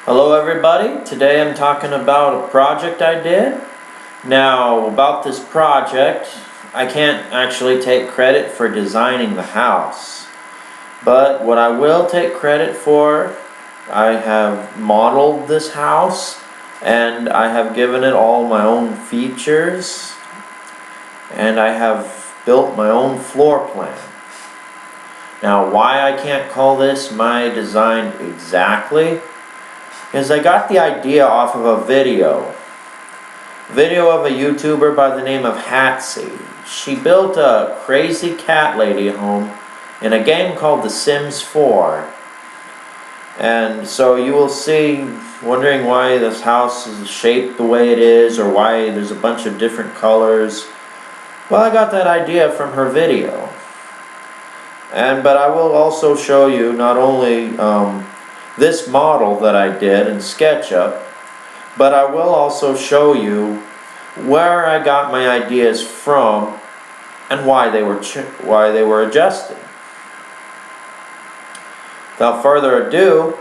Hello everybody, today I'm talking about a project I did. Now about this project, I can't actually take credit for designing the house. But what I will take credit for, I have modeled this house and I have given it all my own features and I have built my own floor plan. Now why I can't call this my design exactly is I got the idea off of a video of a YouTuber by the name of Hatsy. She built a crazy cat lady home in a game called The Sims 4. And so you will see, wondering why this house is shaped the way it is or why there's a bunch of different colors. Well, I got that idea from her video. But I will also show you not only this model that I did in Sketchup, but I will also show you where I got my ideas from and why they were adjusted. Without further ado,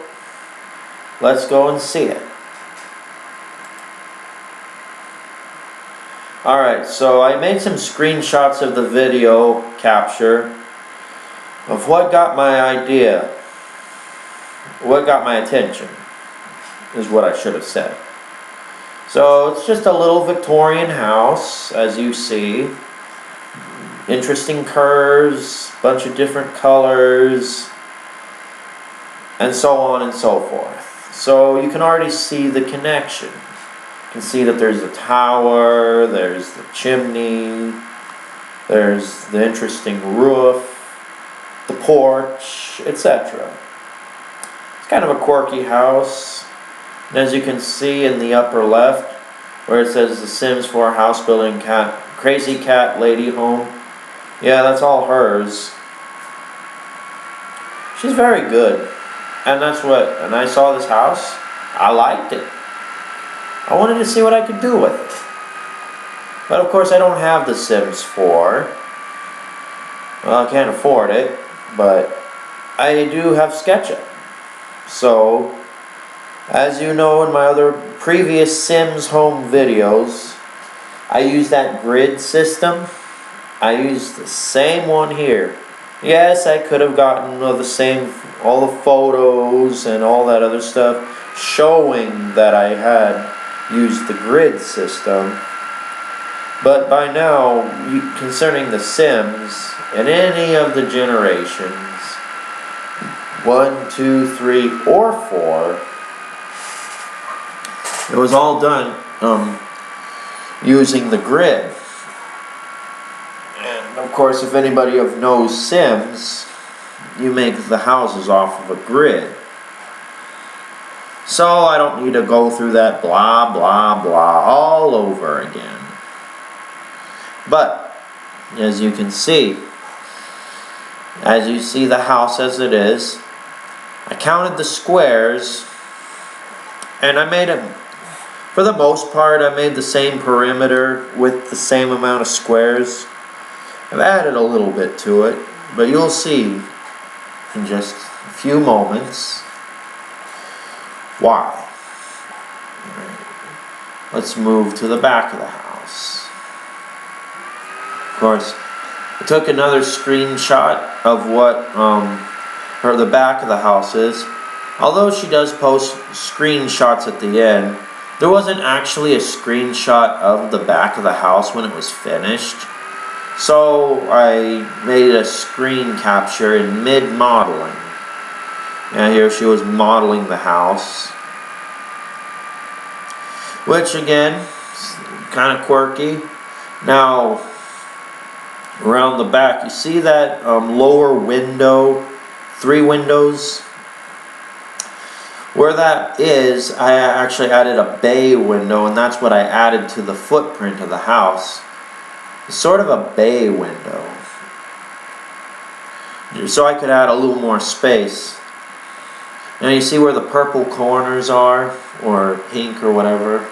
let's go and see it. Alright, so I made some screenshots of the video capture of what got my idea. What got my attention is what I should have said. So it's just a little Victorian house, as you see. Interesting curves, bunch of different colors, and so on and so forth. So you can already see the connection. You can see that there's a tower, there's the chimney, there's the interesting roof, the porch, etc. Kind of a quirky house, and as you can see in the upper left where it says The Sims 4 house building crazy cat lady home, yeah, that's all hers. She's very good, and and I saw this house, I liked it. I wanted to see what I could do with it, but of course I don't have The Sims 4. Well, I can't afford it, but I do have Sketchup. So, as you know in my other previous Sims home videos, I use that grid system. I use the same one here. Yes, I could have gotten all the photos and all that other stuff showing that I had used the grid system. But by now, concerning the Sims, in any of the generations, 1, 2, 3, or 4. It was all done using the grid. And of course, if anybody knows Sims, you make the houses off of a grid. So I don't need to go through that blah, blah, blah all over again. But, as you can see, as you see the house as it is, I counted the squares, and I made them, for the most part, I made the same perimeter with the same amount of squares. I've added a little bit to it, but you'll see in just a few moments why. Right. Let's move to the back of the house. Of course, I took another screenshot of what the back of the house is. Although she does post screenshots at the end, there wasn't actually a screenshot of the back of the house when it was finished. So I made a screen capture in mid-modeling. And here she was modeling the house, which again, is kind of quirky. Now, around the back, you see that lower window, 3 windows? Where that is, I actually added a bay window, and that's what I added to the footprint of the house. It's sort of a bay window, so I could add a little more space. Now you see where the purple corners are, or pink or whatever.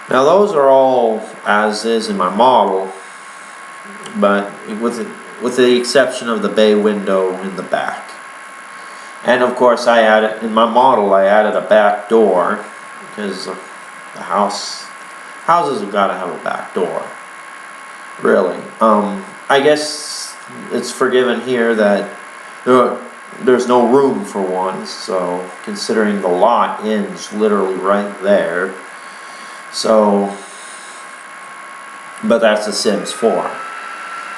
Now those are all as is in my model, but with the exception of the bay window in the back. And of course I added, in my model I added a back door, because the houses have got to have a back door, really. I guess it's forgiven here that there's no room for one, so considering the lot ends literally right there. So, but that's the Sims 4.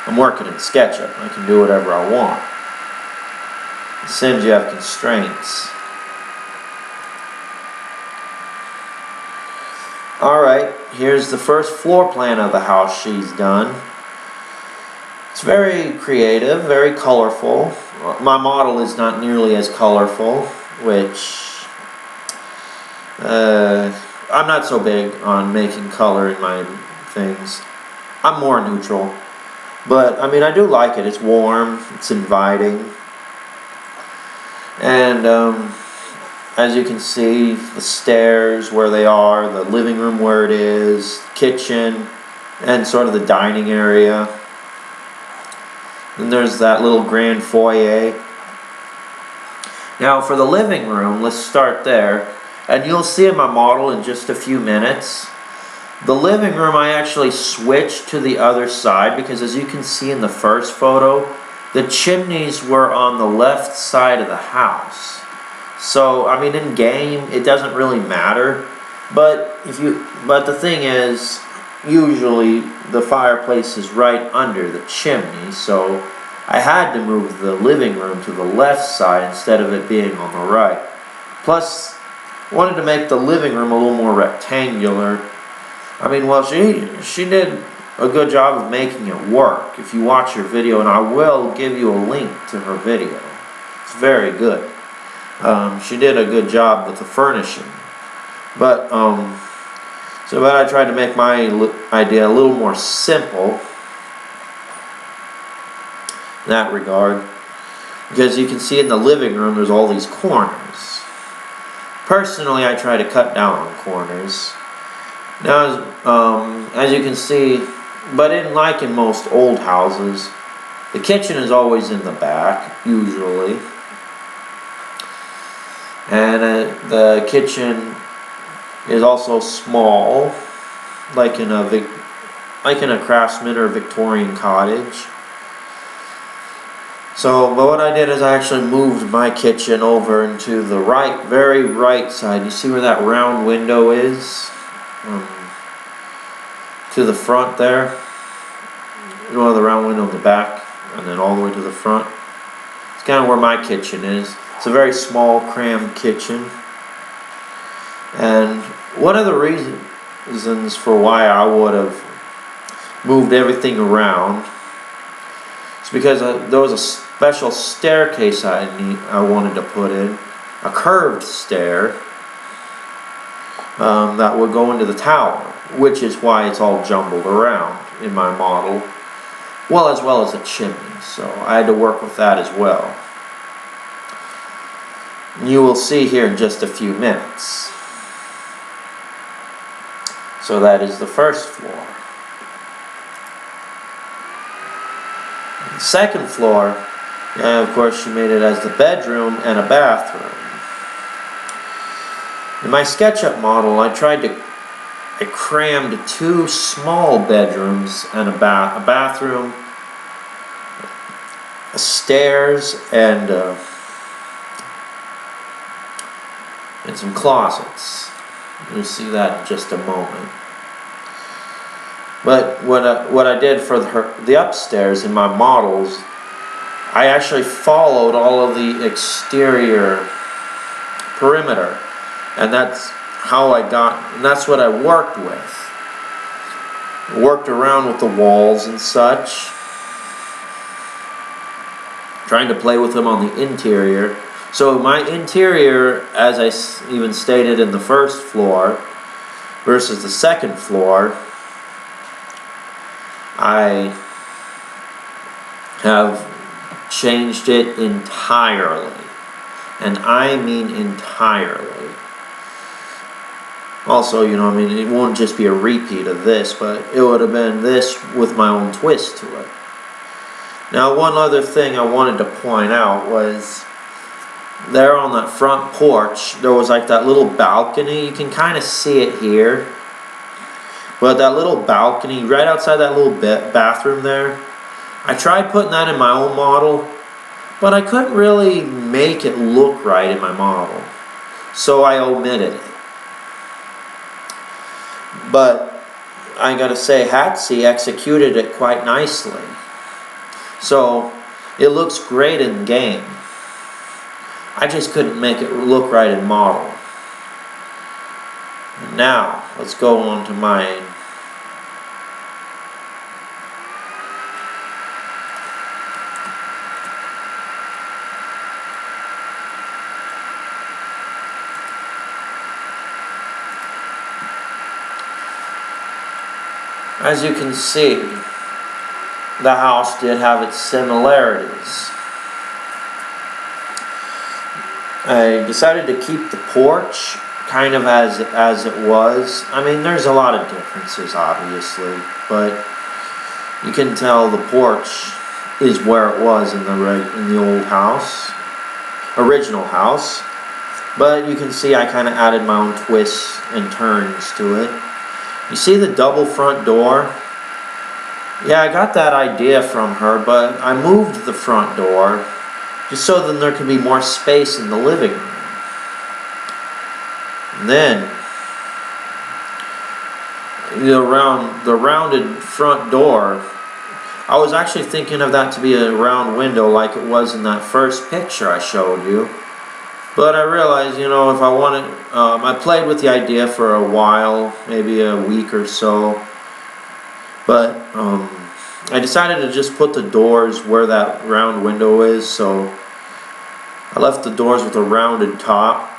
I'm working in SketchUp. I can do whatever I want. In Sims, you have constraints. Alright, here's the first floor plan of the house she's done. It's very creative, very colorful. My model is not nearly as colorful, which I'm not so big on making color in my things. I'm more neutral. But, I mean, I do like it. It's warm, it's inviting. And, as you can see, the stairs where they are, the living room where it is, kitchen, and sort of the dining area. Then there's that little grand foyer. Now for the living room, let's start there. And you'll see in my model in just a few minutes. The living room I actually switched to the other side because as you can see in the first photo, the chimneys were on the left side of the house. So, I mean, in game, it doesn't really matter. But the thing is, usually the fireplace is right under the chimney, so I had to move the living room to the left side instead of it being on the right. Plus, wanted to make the living room a little more rectangular. I mean, well, she did a good job of making it work. If you watch her video, and I will give you a link to her video. It's very good. She did a good job with the furnishing. But I tried to make my idea a little more simple in that regard. Because you can see in the living room there's all these corners. Personally, I try to cut down on corners. Now, as you can see, but like in most old houses, the kitchen is always in the back, usually. And the kitchen is also small, like in a craftsman or Victorian cottage. So, but what I did is I actually moved my kitchen over into the very right side. You see where that round window is? To the front there. You know, the round window in the back, and then all the way to the front. It's kind of where my kitchen is. It's a very small, cramped kitchen. And one of the reasons for why I would have moved everything around is because there was a special staircase I wanted to put in, a curved stair that would go into the tower, which is why it's all jumbled around in my model, as well as a chimney. So I had to work with that as well. You will see here in just a few minutes. So that is the first floor. The second floor, of course, she made it as the bedroom and a bathroom. In my SketchUp model, I crammed 2 small bedrooms and a bathroom, stairs, and some closets. You'll see that in just a moment. But what I did for the upstairs in my models, I actually followed all of the exterior perimeter, and that's how and that's what I worked with. Worked around with the walls and such, trying to play with them on the interior. So my interior, as I even stated in the first floor versus the second floor, I have changed it entirely. And I mean entirely. Also, you know, I mean, it won't just be a repeat of this, but it would have been this with my own twist to it. Now, one other thing I wanted to point out was there on that front porch, there was like that little balcony. You can kind of see it here. But that little balcony right outside that little bathroom there, I tried putting that in my own model, but I couldn't really make it look right in my model. So I omitted it. But I gotta say, Hatsy executed it quite nicely. So it looks great in game. I just couldn't make it look right in model. And now, let's go on to mine. As you can see, the house did have its similarities. I decided to keep the porch kind of as it was. I mean, there's a lot of differences, obviously, but you can tell the porch is where it was in the old house, original house. But you can see I kind of added my own twists and turns to it. You see the double front door? Yeah, I got that idea from her, but I moved the front door just so then there could be more space in the living room. And then the rounded front door, I was actually thinking of that to be a round window like it was in that first picture I showed you. But I realized, you know, if I wanted, I played with the idea for a while, maybe a week or so. But I decided to just put the doors where that round window is, so I left the doors with a rounded top.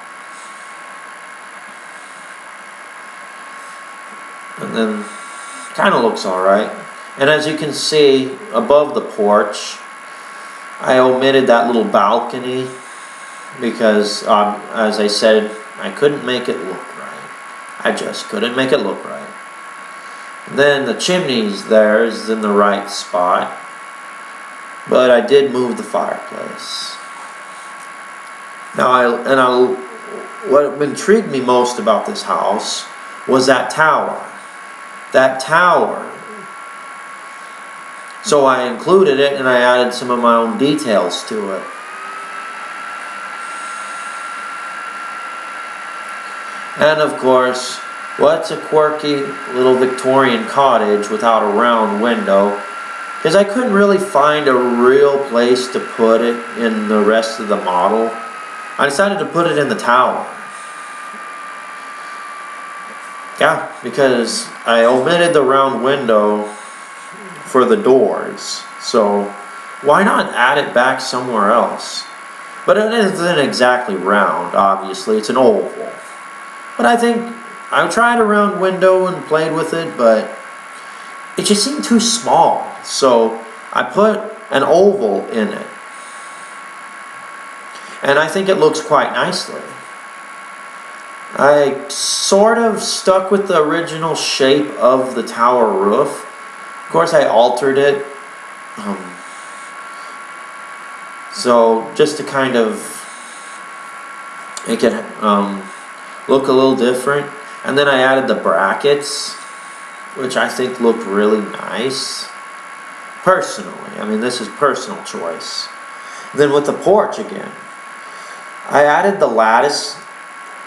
And then kind of looks alright. And as you can see above the porch, I omitted that little balcony because as I said, I couldn't make it look right. I just couldn't make it look right. And then the chimneys there is in the right spot, but I did move the fireplace. Now what intrigued me most about this house was that tower. That tower. So I included it and I added some of my own details to it. And of course, what's a quirky little Victorian cottage without a round window? Because I couldn't really find a real place to put it in the rest of the model. I decided to put it in the tower. Yeah, because I omitted the round window for the doors. So why not add it back somewhere else? But it isn't exactly round, obviously. It's an oval. But I think I tried a round window and played with it, but it just seemed too small. So I put an oval in it. And I think it looks quite nicely. I sort of stuck with the original shape of the tower roof. Of course, I altered it. So just to kind of make it look a little different. And then I added the brackets, which I think looked really nice. Personally, I mean, this is personal choice. And then with the porch again, I added the lattice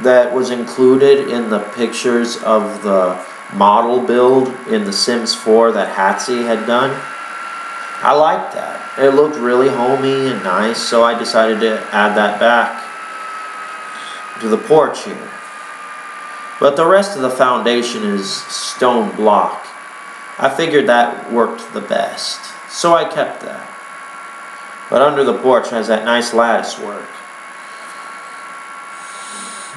that was included in the pictures of the model build in The Sims 4 that Hatsy had done. I liked that. It looked really homey and nice, so I decided to add that back to the porch here. But the rest of the foundation is stone block. I figured that worked the best, so I kept that. But under the porch has that nice lattice work.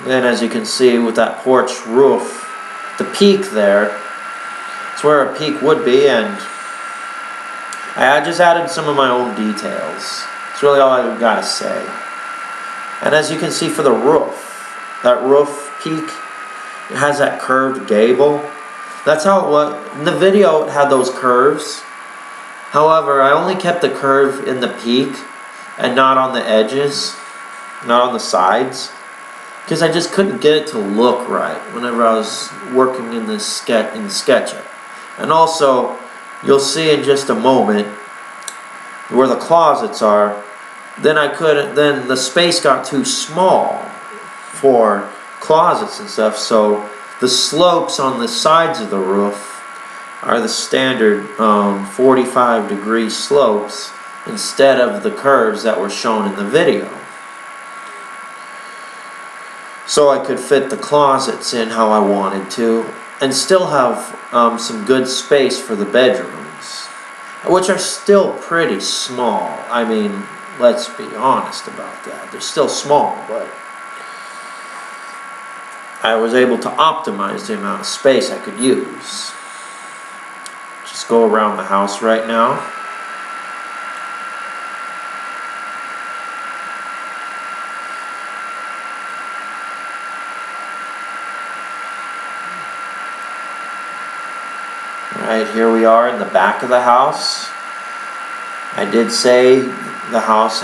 Then as you can see with that porch roof, the peak there, it's where a peak would be, and I just added some of my own details. It's really all I've got to say. And as you can see for the roof, that roof peak, it has that curved gable. That's how it was. In the video it had those curves. However, I only kept the curve in the peak and not on the edges. not on the sides, because I just couldn't get it to look right whenever I was working in the SketchUp. And also, you'll see in just a moment where the closets are. Then the space got too small for closets and stuff. So the slopes on the sides of the roof are the standard 45-degree slopes instead of the curves that were shown in the video. So I could fit the closets in how I wanted to and still have some good space for the bedrooms, which are still pretty small. I mean, let's be honest about that. They're still small, but I was able to optimize the amount of space I could use. Just go around the house right now. Right, here we are in the back of the house. I did say the house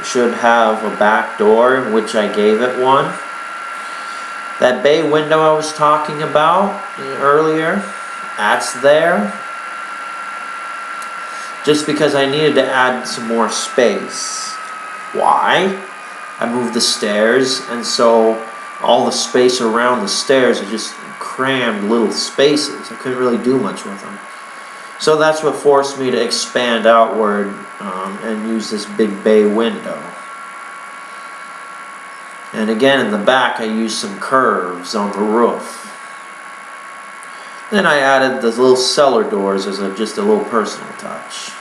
should have a back door, which I gave it one. That bay window I was talking about earlier, that's there. Just because I needed to add some more space. Why? I moved the stairs, and so all the space around the stairs are just crammed little spaces. I couldn't really do much with them. So that's what forced me to expand outward and use this big bay window. And again, in the back, I used some curves on the roof. Then I added those little cellar doors as just a little personal touch.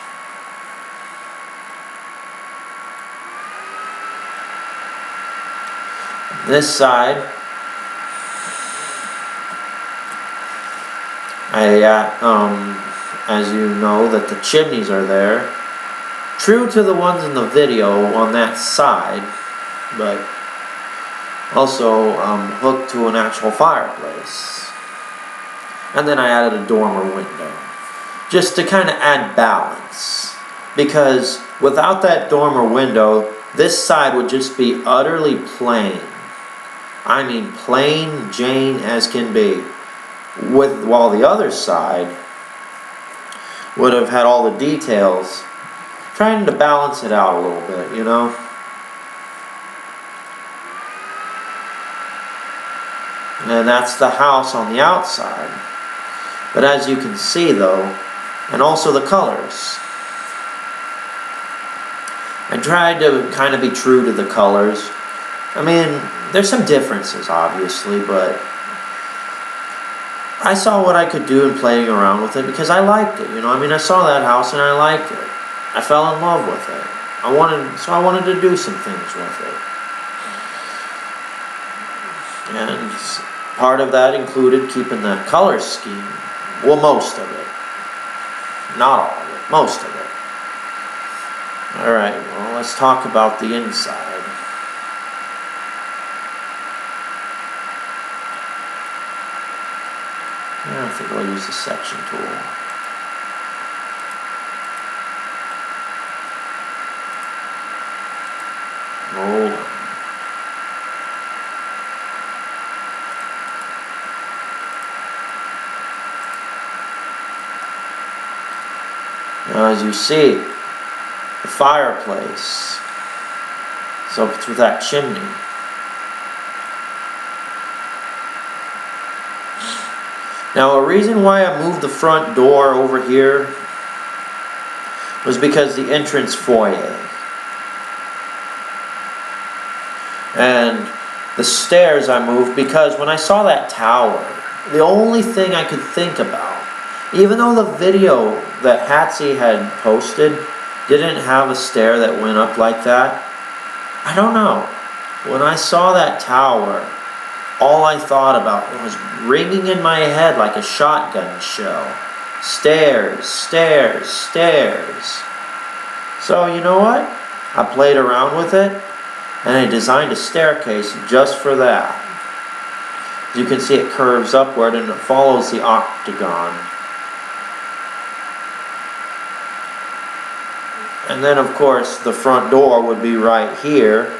This side, as you know, that the chimneys are there, true to the ones in the video on that side, but also hooked to an actual fireplace. And then I added a dormer window, just to kind of add balance, because without that dormer window, this side would just be utterly plain. I mean, plain Jane as can be. While the other side would have had all the details, trying to balance it out a little bit, you know. And that's the house on the outside. But as you can see though, and also the colors, I tried to kind of be true to the colors. I mean, there's some differences obviously, but I saw what I could do in playing around with it because I liked it, you know. I mean, I saw that house and I liked it. I fell in love with it. So I wanted to do some things with it. And part of that included keeping that color scheme. Well, most of it. Not all of it, most of it. Alright, well, let's talk about the inside. I think I'll use the section tool. Roll on. Now as you see, the fireplace, so through that chimney. Now a reason why I moved the front door over here was because the entrance foyer. And the stairs I moved because when I saw that tower, the only thing I could think about, even though the video that Hatsy had posted didn't have a stair that went up like that, I don't know. When I saw that tower, all I thought about was ringing in my head like a shotgun shell. Stairs, stairs, stairs. So you know what? I played around with it and I designed a staircase just for that. As you can see, it curves upward and it follows the octagon. And then of course the front door would be right here,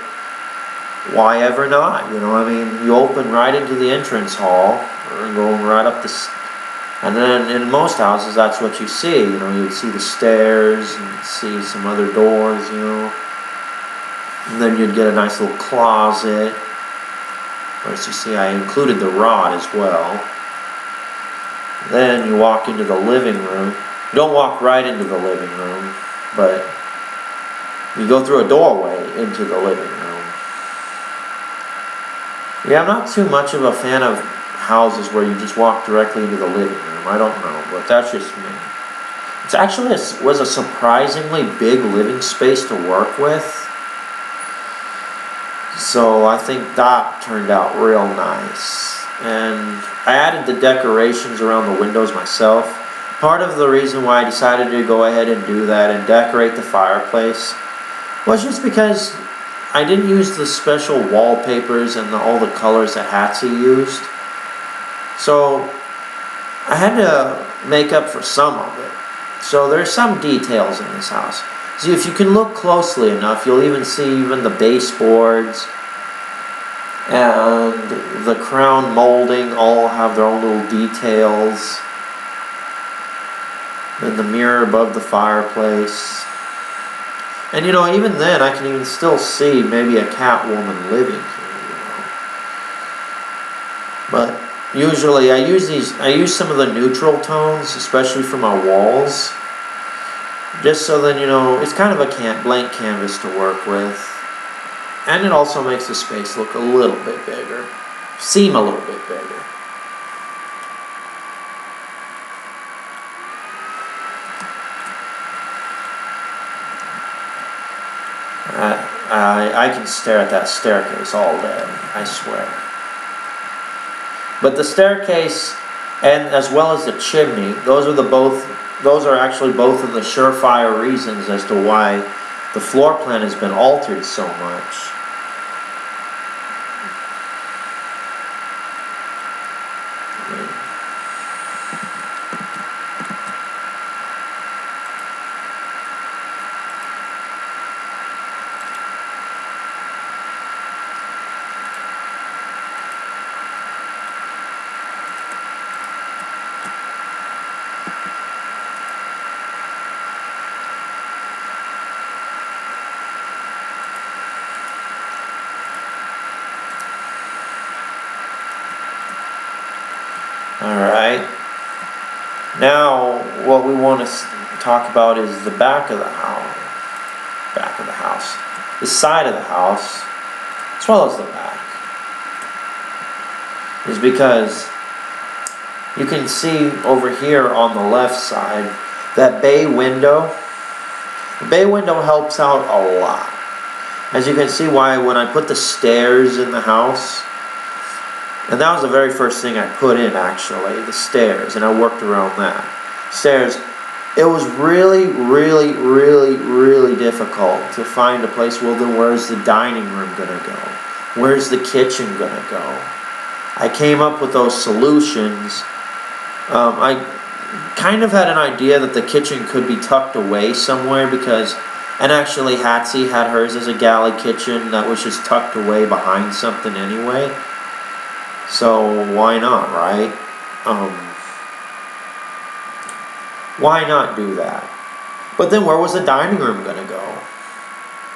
why ever not? You know, I mean, you open right into the entrance hall, or going right up and then in most houses, that's what you see. You know, you'd see the stairs and see some other doors, you know. And then you'd get a nice little closet. Or as you see, I included the rod as well. Then you walk into the living room. You don't walk right into the living room, but you go through a doorway into the living room. Yeah, I'm not too much of a fan of houses where you just walk directly into the living room. I don't know, but that's just me. It's actually was a surprisingly big living space to work with. So I think that turned out real nice. And I added the decorations around the windows myself. Part of the reason why I decided to go ahead and do that and decorate the fireplace was just because I didn't use the special wallpapers and all the colors that Hatsy used. So I had to make up for some of it. So there's some details in this house. See, if you can look closely enough, you'll even see even the baseboards and the crown molding all have their own little details. And the mirror above the fireplace. And you know, even then, I can even still see maybe a cat woman living here, you know. But usually I use some of the neutral tones, especially for my walls. Just so then, you know, it's kind of a blank canvas to work with. And it also makes the space look a little bit bigger. Seem a little bit bigger. I can stare at that staircase all day, I swear. But the staircase, and as well as the chimney, those are actually both of the surefire reasons as to why the floor plan has been altered so much. Alright, now what we want to talk about is the back of the house, the side of the house, as well as the back, is because you can see over here on the left side, that bay window. The bay window helps out a lot. As you can see why when I put the stairs in the house, and that was the very first thing I put in, actually, the stairs, and I worked around that. Stairs, it was really, really, really, really difficult to find a place. Well, then where's the dining room gonna go? Where's the kitchen gonna go? I came up with those solutions. I kind of had an idea that the kitchen could be tucked away somewhere and actually Hatsy had hers as a galley kitchen that was just tucked away behind something anyway. So why not, right? Why not do that? But then where was the dining room going to go?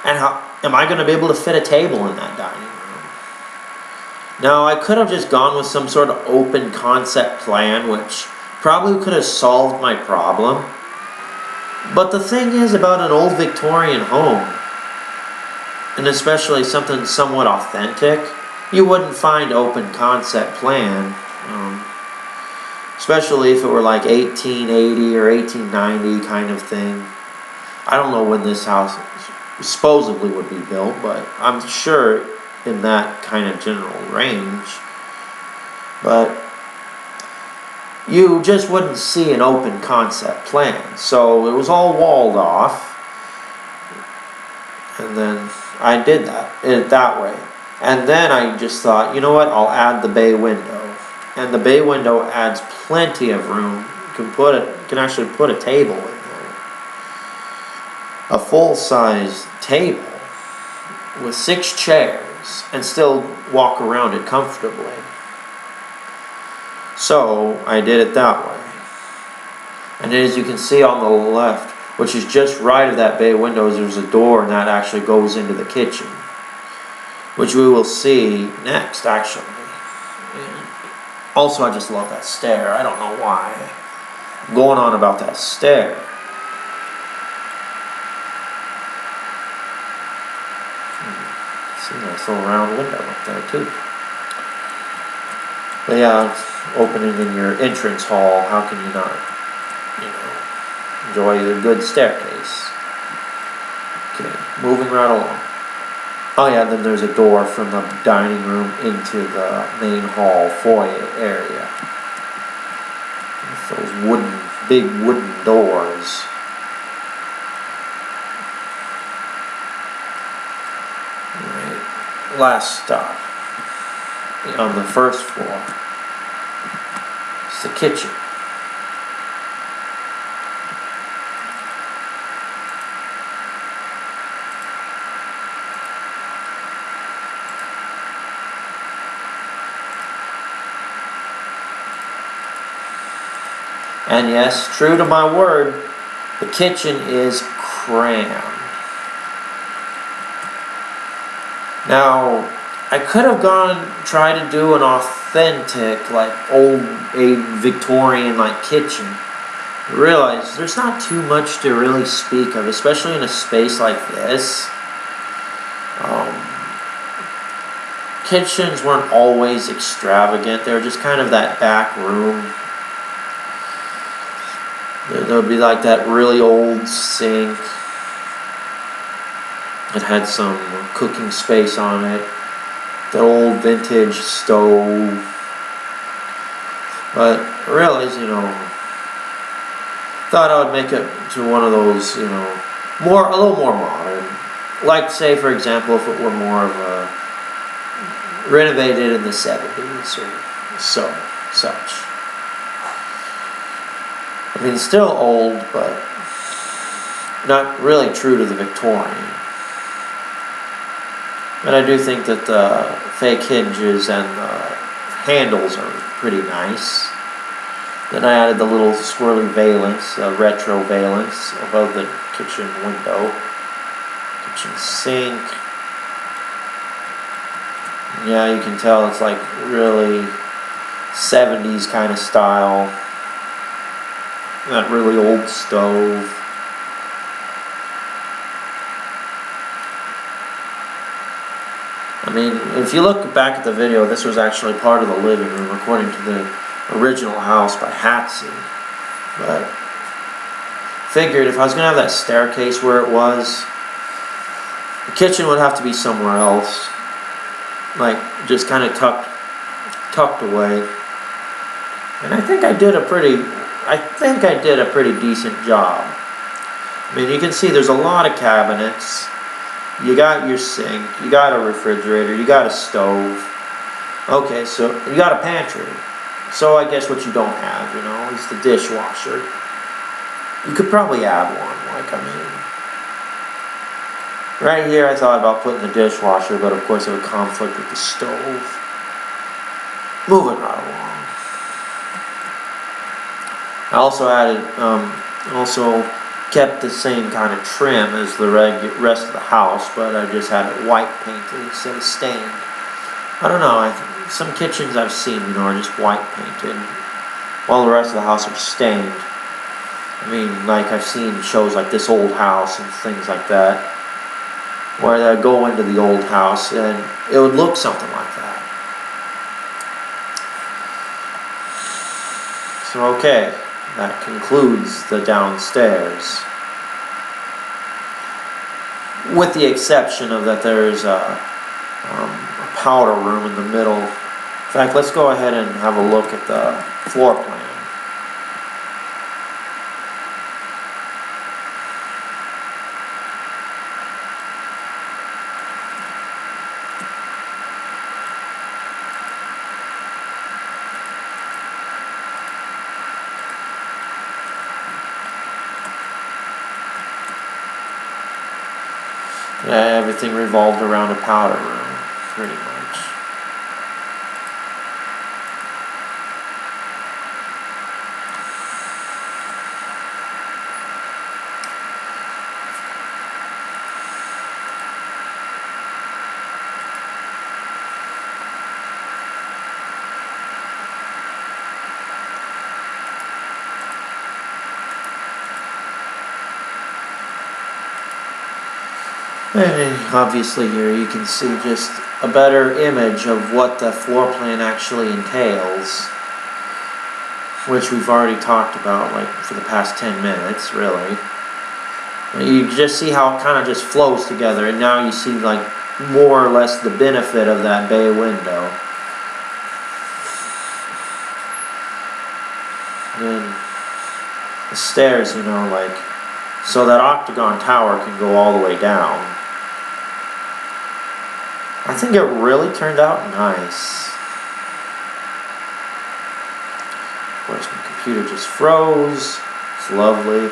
And how am I going to be able to fit a table in that dining room? Now, I could have just gone with some sort of open concept plan, which probably could have solved my problem. But the thing is about an old Victorian home, and especially something somewhat authentic, you wouldn't find open concept plan, especially if it were like 1880 or 1890 kind of thing. I don't know when this house supposedly would be built, but I'm sure in that kind of general range. But you just wouldn't see an open concept plan, so it was all walled off, and then I did that way. And then I just thought, you know what, I'll add the bay window. And the bay window adds plenty of room. You can actually put a table in there. A full-size table with 6 chairs. staircase and still walk around it comfortably. So I did it that way. And as you can see on the left, which is just right of that bay window, there's a door, and that actually goes into the kitchen, which we will see next, actually. Also, I just love that stair. I don't know why. I'm going on about that stair. See, nice little round window up there, too. But yeah, opening in your entrance hall, how can you not, enjoy a good staircase? Okay, moving right along. Oh yeah, then there's a door from the dining room into the main hall foyer area. With those big wooden doors. Alright, last stop. On the first floor. It's the kitchen. And yes, true to my word, the kitchen is crammed. Now, I could have tried to do an authentic, old Victorian kitchen. I realized there's not too much to really speak of, especially in a space like this. Kitchens weren't always extravagant. They were just kind of that back room. There would be that really old sink. It had some cooking space on it. The old vintage stove. But I realized, thought I would make it to one of those, a little more modern. Like, say, for example, if it were more of a renovated in the 70s or such. I mean, still old, but not really true to the Victorian. But I do think that the fake hinges and the handles are pretty nice. Then I added the little swirly valance, retro valance above the kitchen window. Kitchen sink. Yeah, you can tell it's really 70s kind of style. That really old stove. I mean, if you look back at the video, this was actually part of the living room, according to the original house by Hatsy. But figured if I was going to have that staircase where it was, the kitchen would have to be somewhere else. Just kind of tucked away. And I think I did a pretty decent job. I mean, you can see there's a lot of cabinets. You got your sink, you got a refrigerator, you got a stove. Okay, so you got a pantry. So I guess what you don't have, is the dishwasher. You could probably add one, right here I thought about putting the dishwasher, but of course it would conflict with the stove. Moving right along. I also added, kept the same kind of trim as the rest of the house, but I just had it white painted instead of stained. I don't know, some kitchens I've seen, are just white painted, while the rest of the house are stained. I mean, I've seen shows like This Old House and things like that, where they'd go into the old house and it would look something like that. So okay, that concludes the downstairs. With the exception of that there's a powder room in the middle. In fact, let's go ahead and have a look at the floor plan. Everything revolved around a powder room. pretty much. And obviously here you can see just a better image of what the floor plan actually entails, which we've already talked about like for the past 10 minutes, really. You just see how it kind of just flows together, and now you see like more or less the benefit of that bay window. And the stairs, you know, like, so that octagon tower can go all the way down. I think it really turned out nice. Of course, my computer just froze. It's lovely.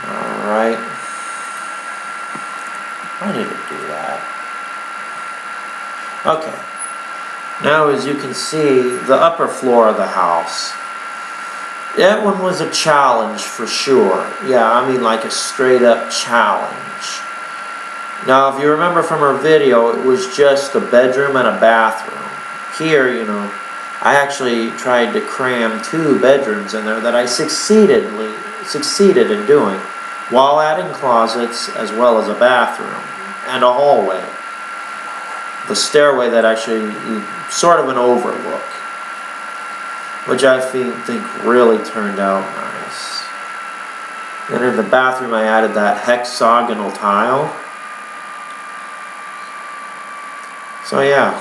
Alright. Why did it do that? Okay. Now as you can see, the upper floor of the house. That one was a challenge for sure. Yeah, I mean like a straight up challenge. Now if you remember from our video, it was just a bedroom and a bathroom. Here, you know, I actually tried to cram 2 bedrooms in there that I succeeded in doing, while adding closets as well as a bathroom and a hallway. The stairway that actually sort of an overlook, which I think really turned out nice. Then in the bathroom I added that hexagonal tile. So yeah,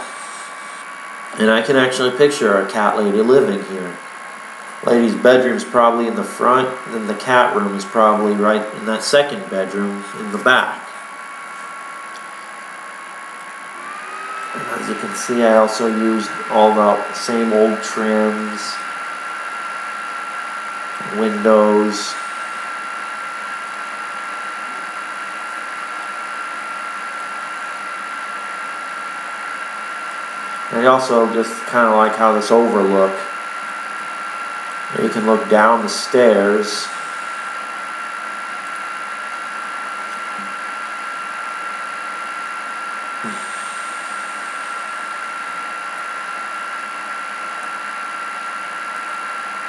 and I can actually picture a cat lady living here. Lady's bedroom's probably in the front, and then the cat room is probably right in that second bedroom in the back. And as you can see, I also used all the same old trims, windows. I also just kind of like how this overlook. You can look down the stairs.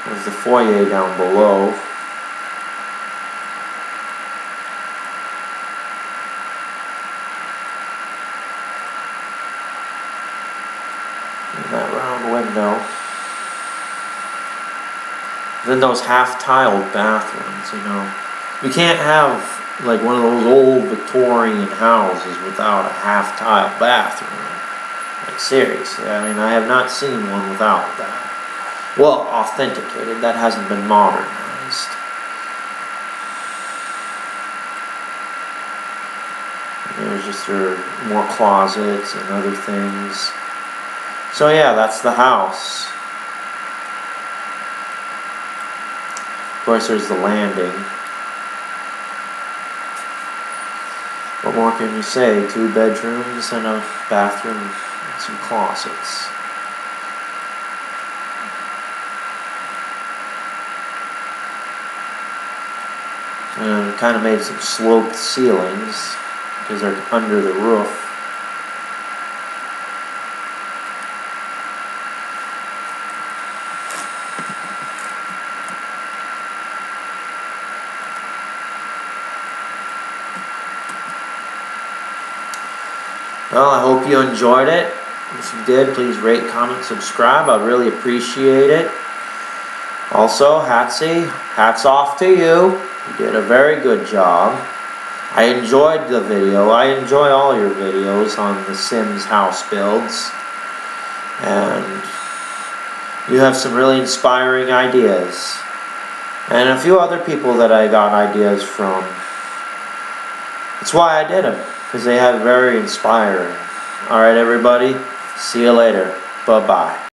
There's the foyer down below. And that round window. Then those half-tiled bathrooms, you know. You can't have like one of those old Victorian houses without a half-tiled bathroom. Like seriously, I mean, I have not seen one without that. Well, authenticated, that hasn't been modernized. And there's just more closets and other things. So yeah, that's the house. Of course, there's the landing. What more can you say? 2 bedrooms and a bathroom and some closets. And kind of made some sloped ceilings because they're under the roof. Well, I hope you enjoyed it. If you did, please rate, comment, subscribe. I'd really appreciate it. Also, Hatsy, hats off to you. You did a very good job. I enjoyed the video. I enjoy all your videos on the Sims house builds. And You have some really inspiring ideas. And a few other people that I got ideas from. That's why I did them, because they have very inspiring. Alright everybody, see you later. Bye-bye.